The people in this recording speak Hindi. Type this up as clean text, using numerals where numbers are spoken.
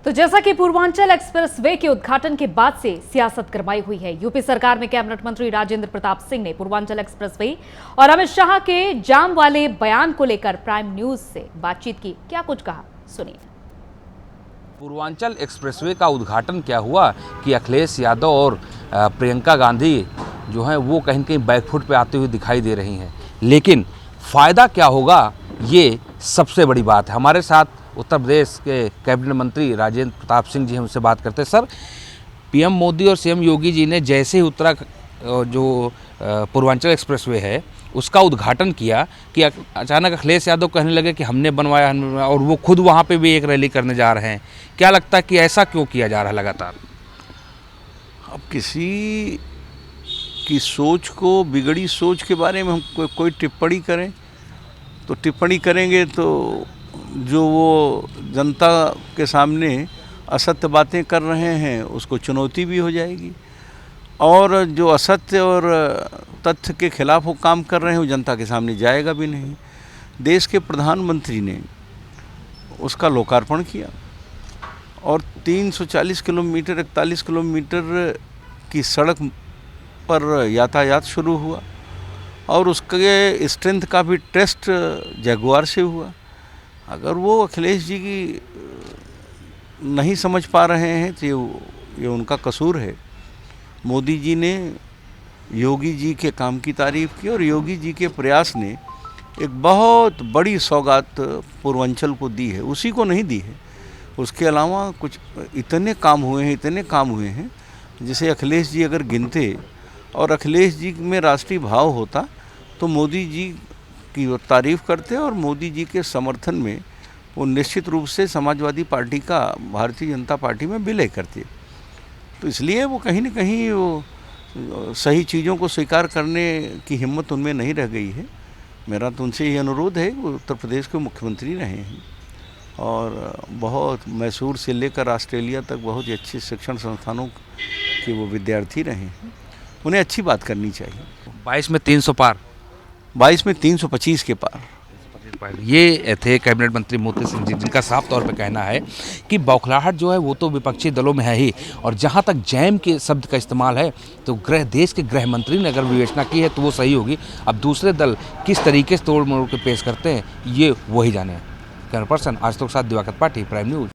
तो जैसा कि पूर्वांचल एक्सप्रेसवे के उद्घाटन के बाद से सियासत गरमाई हुई है। यूपी सरकार में कैबिनेट मंत्री राजेंद्र प्रताप सिंह ने पूर्वांचल एक्सप्रेसवे और अमित शाह के जाम वाले बयान को लेकर प्राइम न्यूज से बातचीत की। क्या कुछ कहा, सुनिए। पूर्वांचल एक्सप्रेसवे का उद्घाटन क्या हुआ कि अखिलेश यादव और प्रियंका गांधी जो हैं वो कहीं न कहीं बैकफुट पे आते हुए दिखाई दे रही हैं, लेकिन फ़ायदा क्या होगा ये सबसे बड़ी बात है। हमारे साथ उत्तर प्रदेश के कैबिनेट मंत्री राजेंद्र प्रताप सिंह जी हैं, उनसे बात करते हैं। सर, पीएम मोदी और सीएम योगी जी ने जैसे ही जो पूर्वांचल एक्सप्रेसवे है उसका उद्घाटन किया कि अचानक अखिलेश यादव कहने लगे कि हमने बनवाया, और वो खुद वहाँ पे भी एक रैली करने जा रहे हैं। क्या लगता है कि ऐसा क्यों किया जा रहा है लगातार? अब किसी की सोच को, बिगड़ी सोच के बारे में हम कोई टिप्पणी करें तो टिप्पणी करेंगे तो जो वो जनता के सामने असत्य बातें कर रहे हैं उसको चुनौती भी हो जाएगी, और जो असत्य और तथ्य के खिलाफ वो काम कर रहे हैं वो जनता के सामने जाएगा भी नहीं। देश के प्रधानमंत्री ने उसका लोकार्पण किया और 340 किलोमीटर 41 किलोमीटर की सड़क पर यातायात शुरू हुआ, और उसके स्ट्रेंथ का भी टेस्ट जगुआर से हुआ। अगर वो अखिलेश जी की नहीं समझ पा रहे हैं तो ये उनका कसूर है। मोदी जी ने योगी जी के काम की तारीफ़ की, और योगी जी के प्रयास ने एक बहुत बड़ी सौगात पूर्वांचल को दी है, उसी को नहीं दी है। उसके अलावा कुछ इतने काम हुए हैं जिसे अखिलेश जी अगर गिनते और अखिलेश जी में राष्ट्रीय भाव होता तो मोदी जी की वो तारीफ़ करते, और मोदी जी के समर्थन में वो निश्चित रूप से समाजवादी पार्टी का भारतीय जनता पार्टी में विलय करते। तो इसलिए वो कहीं न कहीं वो सही चीज़ों को स्वीकार करने की हिम्मत उनमें नहीं रह गई है। मेरा तो उनसे ये अनुरोध है, वो उत्तर प्रदेश के मुख्यमंत्री रहे हैं और बहुत मैसूर से लेकर ऑस्ट्रेलिया तक बहुत ही अच्छे शिक्षण संस्थानों के वो विद्यार्थी रहे हैं। उन्हें अच्छी बात करनी चाहिए। 22 में 300 पार, 22 में 325 के पार। ये थे कैबिनेट मंत्री मोती सिंह जी, जिनका साफ तौर पे कहना है कि बौखलाहट जो है वो तो विपक्षी दलों में है ही, और जहां तक जैम के शब्द का इस्तेमाल है तो देश के गृह मंत्री ने अगर विवेचना की है तो वो सही होगी। अब दूसरे दल किस तरीके से तोड़ मोड़ के पेश करते हैं ये वही जाने। कैमरा पर्सन आज तक साथ दिवाकर पाठी, प्राइम न्यूज।